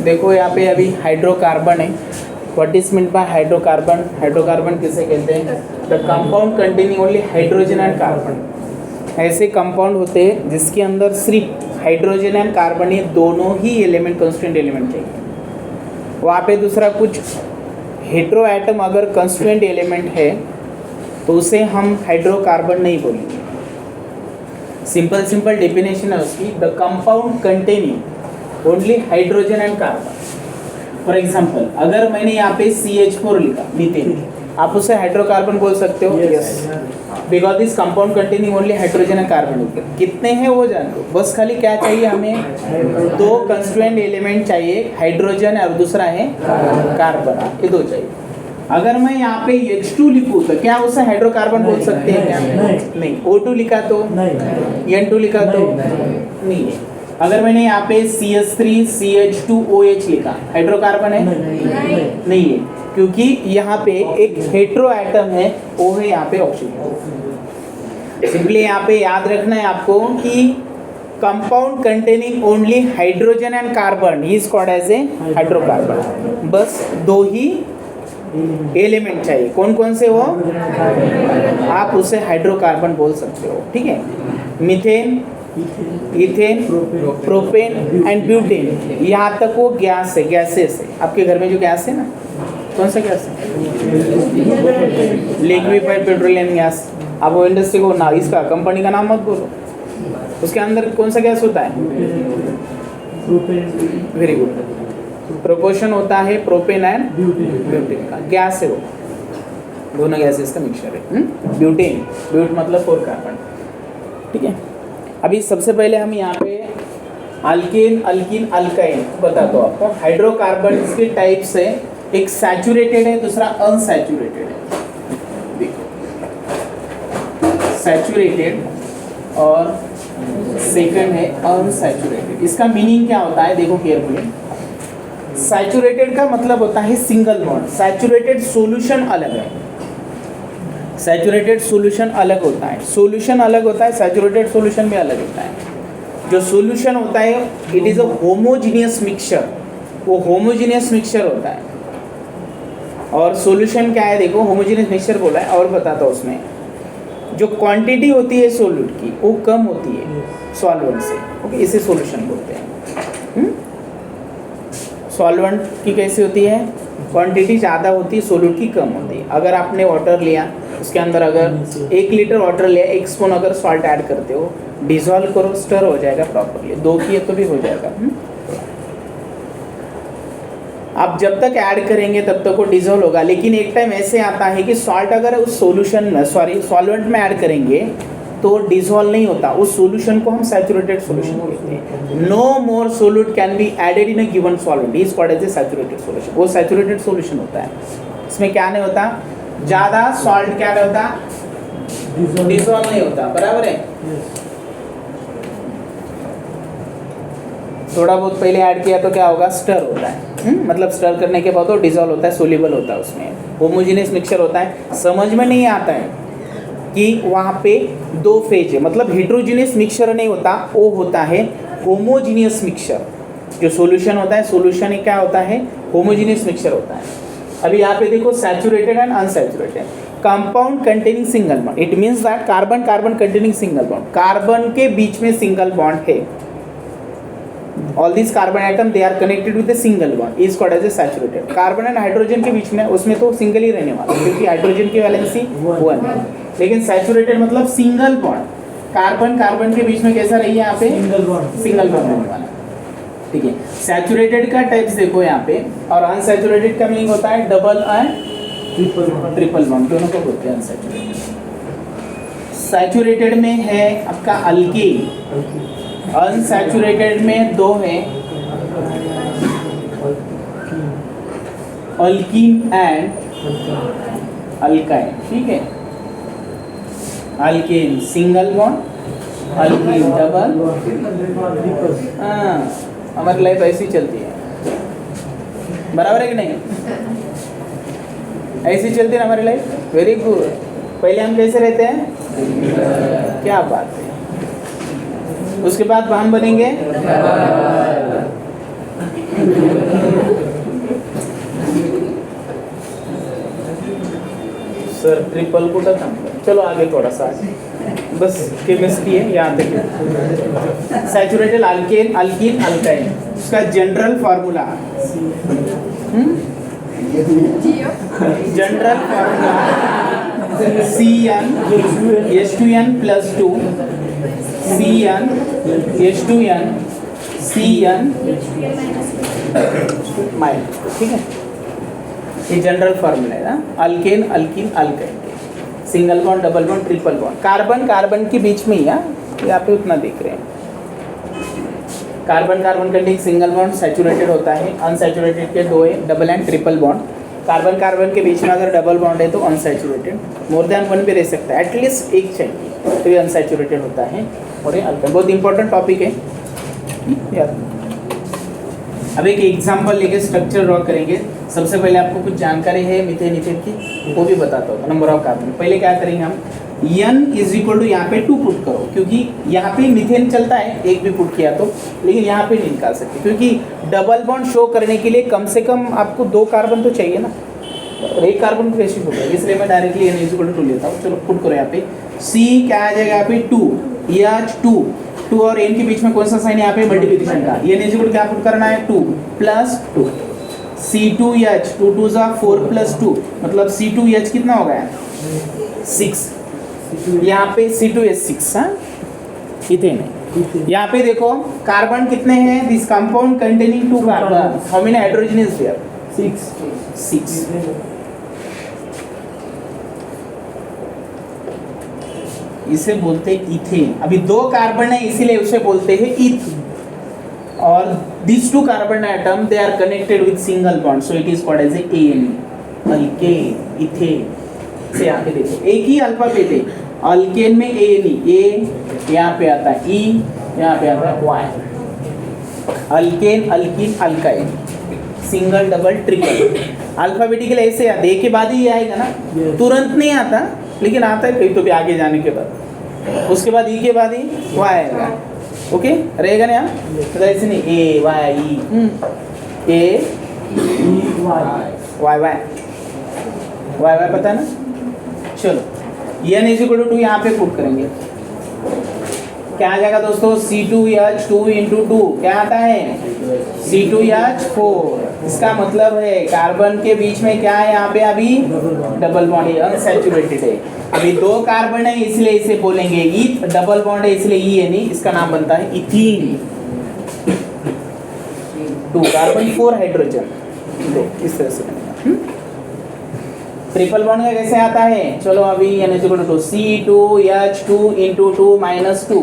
देखो यहाँ पे अभी हाइड्रोकार्बन है। What is mean by hydrocarbon? Hydrocarbon किसे कहते हैं? The compound containing only hydrogen and carbon. ऐसे कंपाउंड होते हैं जिसके अंदर सिर्फ हाइड्रोजन एंड कार्बन ये दोनों ही एलिमेंट कंस्टिट्यूएंट एलिमेंट चाहिए। वहाँ पे दूसरा कुछ हेटेरो एटम अगर कंस्टिट्यूएंट एलिमेंट है तो उसे हम हाइड्रोकार्बन नहीं बोलेंगे। सिंपल डेफिनेशन है उसकी, the compound containing only hydrogen and carbon. For example अगर मैंने यहाँ पे CH4 लिखा, मीथेन, आप उसे हाइड्रोकार्बन बोल सकते हो? Yes, because this compound containing only hydrogen and carbon. कितने हैं वो जान लो, बस खाली क्या चाहिए हमें? दो कंस्टिट्यूएंट एलिमेंट चाहिए, हाइड्रोजन और दूसरा है कार्बन, ये दो चाहिए। अगर मैं यहाँ पे H2 लिखूँ तो क्या उसे हाइड्रोकार्बन बोल सकते हैं क्या? नहीं। O2 लिखा तो? N2 लिखा तो? नहीं है। अगर मैंने यहाँ पे CH3 CH2OH लिखा, हाइड्रोकार्बन है? नहीं है, क्योंकि यहाँ पे एक हेटेरो एटम है, वो है यहाँ पे ऑक्सीजन। सिंपली यहाँ पे याद रखना है आपको कि compound containing only hydrogen and carbon is called as a hydrocarbon. बस दो ही एलिमेंट चाहिए, कौन कौन से हो? आप उसे हाइड्रोकार्बन बोल सकते हो, ठीक है? Methane, ethane, propane and butane, यहाँ तक वो गैस है, गैसेस है। आपके घर में जो गैस है ना, कौन सा गैस है? Liquefied petroleum gas. आप वो इंडस्ट्री को ना, इसका कंपनी का नाम मत बोलो, उसके अंदर कौन सा गैस होता है? वेरी गुड, प्रोपोर्शन होता है प्रोपेन एंड ब्यूटेन का, गैस है वो, दोनों गैसेस का मिक्सचर है। ब्यूटेन, ब्यूट मतलब 4 कार्बन, ठीक है? अभी सबसे पहले हम यहाँ पे अल्केन, अल्कीन, अल्काइन बताता हूँ आपको। हाइड्रोकार्बन इसके टाइप्स है, एक सैचुरेटेड है, दूसरा अनसैचुरेटेड है। देखो, सैचुरेटेड और सेकंड है अनसैचुरेटेड। इसका मीनिंग क्या होता है देखो केयरफुली। सैचुरेटेड का मतलब होता है सिंगल बॉन्ड, सैचुरेटेड सॉल्यूशन अलग है, सैचुरेटेड सॉल्यूशन अलग होता है, सॉल्यूशन अलग होता है, सैचुरेटेड सॉल्यूशन भी अलग होता है। जो सॉल्यूशन होता है it is a homogeneous mixture, वो होमोजीनियस मिक्सचर होता है। और सॉल्यूशन क्या है देखो, होमोजीनियस मिक्सचर बोला है। और बताता हूँ, उसमें जो क्वांटिटी होती है सॉल्यूट की वो कम होती है सॉल्वेंट से, ओके? इसे सॉल्यूशन बोलते हैं। सॉल्वेंट की कैसी होती है? क्वांटिटी ज़्यादा होती है, सॉल्यूट की कम होती है। अगर आपने वाटर लिया, उसके अंदर अगर 1 लीटर वाटर लिया, 1 स्पून अगर सॉल्ट ऐड करते हो, डिजॉल्व करो, स्टर हो जाएगा प्रॉपरली। 2 किए तो भी हो जाएगा। आप जब तक ऐड करेंगे तब तक वो डिजॉल्व होगा, लेकिन एक टाइम ऐसे आता है कि सॉल्ट अगर उस सॉल्वेंट में ऐड करेंगे तो डिजॉल्व नहीं होता, उस सॉल्यूशन को हम सैचुरेटेड सॉल्यूशन कहते हैं। No more solute can be added in a given solvent, is called as a saturated solution. वो सैचुरेटेड सॉल्यूशन होता है, इसमें क्या नहीं होता, ज़्यादा सॉल्ट क्या नहीं होता, डिजॉल्व नहीं होता, बराबर है? थोड़ा बहुत पहले ऐड किया तो क्या होगा, स्टर होता है। मतलब स्टर करने के बाद वो डिजॉल्व होता है, सोल्यूबल होता है, उसमें होमोजेनियस मिक्सचर होता है। समझ में नहीं आता है कि वहाँ पे 2 फेज है, मतलब हेट्रोजीनियस मिक्सचर नहीं होता, वो होता है होमोजीनियस मिक्सचर। जो सॉल्यूशन होता है, सॉल्यूशन क्या होता है, होमोजीनियस मिक्सचर होता है। अभी यहाँ पे देखो saturated and unsaturated. Compound containing single bond, it means that carbon carbon containing single bond, carbon के बीच में सिंगल बॉन्ड है। All these carbon atom they are connected with a single bond is called as a saturated. Carbon and hydrogen के बीच में, उसमें तो single ही रहने वाला क्योंकि हाइड्रोजन की वैलेंसी 1 है, लेकिन सैचुरेटेड मतलब सिंगल बॉन्ड। कार्बन कार्बन के बीच में कैसा रही है यहाँ पे, सिंगल बॉन्ड रहने वाला, ठीक है? सैचुरेटेड का टाइप्स देखो यहाँ पे, और अनसैचुरेटेड का मीनिंग होता है डबल एंड ट्रिपल बॉन्ड, दोनों को बोलते हैं अनसैचुरेटेड। सैचुरेटेड में है आपका अल्कीन, अनसैचुरेटेड में 2 है, अल्कीन एंड अल्काइन, ठीक है? Alkyne single bond, alkyne double. हाँ, हमारी लाइफ ऐसी चलती है, बराबर है कि नहीं? ऐसी चलती है ना हमारी लाइफ। Very good. पहले हम कैसे रहते हैं, क्या बात है, उसके बाद बॉन्ड बनेंगे सर ट्रिपल को था। चलो आगे थोड़ा सा बस केमिस्ट्री है यहाँ तक। सैचुरेटेड अल्केन अल्कीन अल्काइन उसका general formula general formula CnH2n plus 2 CnH2n Cn minus, ठीक है। ये जनरल फार्मूला है ना, alkane alkene alkyne, single bond double bond triple bond, carbon carbon के बीच में ही है, यहाँ पे उतना देख रहे हैं। कार्बन कार्बन का एक सिंगल बॉन्ड सैचुरेटेड होता है, अनसैचुरेटेड के दो है, double and triple bond. Carbon carbon के बीच में अगर डबल बॉन्ड है तो अनसैचुरेटेड, मोर देन वन भी रह सकता है, एटलीस्ट एक चाहिए तो ये अनसैचुरेटेड होता है। और ये अल्काइन बहुत इंपॉर्टेंट टॉपिक है यार। अब एक एग्जाम्पल लेके स्ट्रक्चर ड्रॉ करेंगे। सबसे पहले आपको कुछ जानकारी है मीथेन इथेन की, वो भी बताता हूँ। नंबर ऑफ कार्बन पहले क्या करेंगे हम, n इज इक्वल टू यहाँ पे 2 पुट करो, क्योंकि यहाँ पे मीथेन चलता है, एक भी पुट किया तो, लेकिन यहाँ पे नहीं निकाल सकते क्योंकि डबल बॉन्ड शो करने के लिए कम से कम आपको 2 कार्बन तो चाहिए ना, और एक कार्बन को कैसे होगा, इसलिए मैं directly n is equal to 2 लेता हूँ। चलो पुट करो यहाँ पे, C क्या आ जाएगा यहाँ पे 2, H2 और n के बीच में कौन सा साइन यहाँ पे मल्टीप्लिकेशन का, n इज इक्वल क्या पुट करना है 2 प्लस 2, C2H 2 2 जा 4 प्लस 2 मतलब C2H कितना हो गया 6, यहाँ पे C2H6 हाँ इथेन है। यहाँ पे देखो कार्बन कितने हैं, this compound containing 2 carbon, how many hydrogen is there 6। इसे बोलते हैं इथेन। अभी 2 कार्बन है इसीलिए उसे बोलते हैं इथ, और these 2 carbon atom they are connected with single bond, so it is called as a ANE, alkane, ethane। से यहाँ पे देखो एक ही अल्फाबेट है, अल्केन में ANE, A यहाँ पे आता है E, यहाँ पे आता है Y, alkane alkene alkyne, single double triple. Alphabetical ऐसे आता है, A के बाद ही आएगा ना, तुरंत नहीं आता लेकिन आता है कहीं तो भी आगे जाने के बाद, उसके बाद E के बाद ही Y आएगा, ओके रहेगा ना यहाँ, तो ऐसे नहीं A Y E A E Y Y Y Y पता है ना। चलो n इज इक्वल टू 2 यहाँ पे पुट करेंगे, क्या आ जाएगा दोस्तों C2H2 इंटू 2 क्या आता है C2H4। इसका मतलब है कार्बन के बीच में क्या है यहाँ पे अभी डबल बॉन्ड है, अनसैचुरेटेड है। अभी 2 कार्बन है इसलिए इसे बोलेंगे ईथ, डबल बॉन्ड है इसलिए ई है नहीं, इसका नाम बनता है इथीन। 2 कार्बन 4 हाइड्रोजन, इस तरह से बनेगा। ट्रिपल बॉन्ड का कैसे आता है, चलो अभी n is equal to C2H2 into 2 minus 2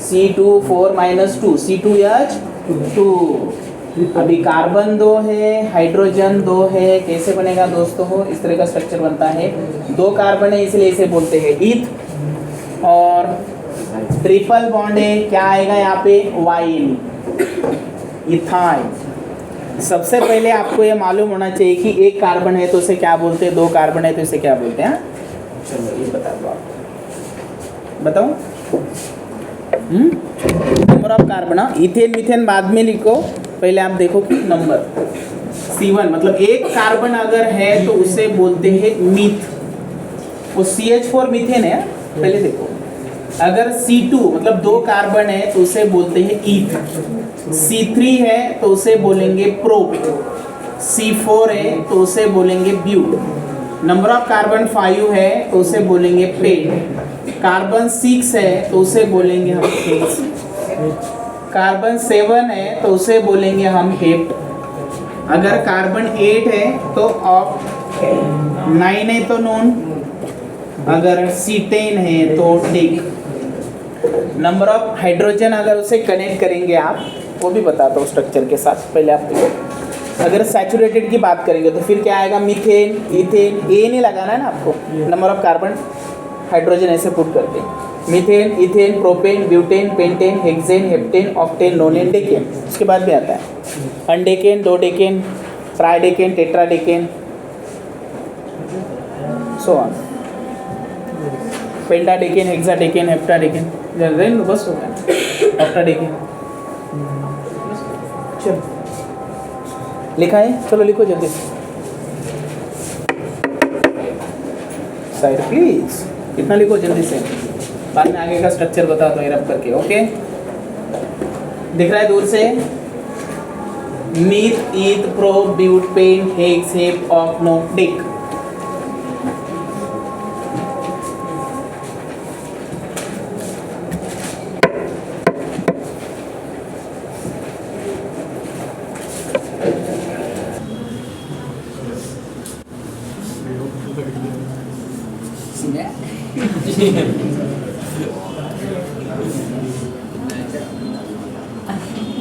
C2 4 minus 2 C2H2। अभी कार्बन 2 है, हाइड्रोजन 2 है, कैसे बनेगा दोस्तों हो, इस तरह का स्ट्रक्चर बनता है। 2 कार्बन है इसलिए इसे बोलते हैं ईथ, और ट्रिपल बॉन्ड है क्या आएगा यहाँ पे YN, इथाइन। सबसे पहले आपको ये मालूम होना चाहिए कि एक कार्बन है तो उसे क्या बोलते हैं, 2 कार्बन है तो इसे क्या बोलते हैं। चलो ये बता दो आप, बताओ number of carbon. Ethane methane बाद में लिखो, पहले आप देखो कि नंबर C1 मतलब एक कार्बन अगर है तो उसे बोलते हैं मीथ, वो CH4 मीथेन है। पहले देखो अगर C2 मतलब 2 कार्बन है तो उसे बोलते हैं ईथ, C3 है तो उसे बोलेंगे प्रोप, C4 है तो उसे बोलेंगे ब्यूट, नंबर ऑफ कार्बन 5 है तो उसे बोलेंगे पेंट, कार्बन 6 है तो उसे बोलेंगे हम हेक्स, कार्बन 7 है तो उसे बोलेंगे हम हेप्ट, अगर कार्बन 8 है तो ऑक्ट, 9 है तो नॉन, अगर C10 है तो डिक। नंबर ऑफ हाइड्रोजन अगर उसे कनेक्ट करेंगे आप, वो भी बताता हूँ स्ट्रक्चर के साथ। पहले आप देखो अगर सैचुरेटेड की बात करेंगे तो फिर क्या आएगा मीथेन इथेन, ए नहीं लगाना है ना आपको, नंबर ऑफ कार्बन हाइड्रोजन ऐसे पुट करके methane ethane propane butane pentane hexane heptane octane नोनेन decane. उसके बाद भी आता है अनडेकेन डोडेकेन ट्राइडेकेन टेट्राडेकेन सो ऑन, पेंटाडेकेन हेक्साडेकेन हेप्टाडेकेन, बस हो गया। ऑक्टाडेकेन चलो लिखा है, चलो लिखो जल्दी साइड प्लीज, इतना लिखो जल्दी से, बाद में आगे का स्ट्रक्चर बता दो रब करके। ओके दिख रहा है दूर से, मीथ ईथ प्रो ब्यूट पेंट हेक्स हेप ऑफ नो डिक।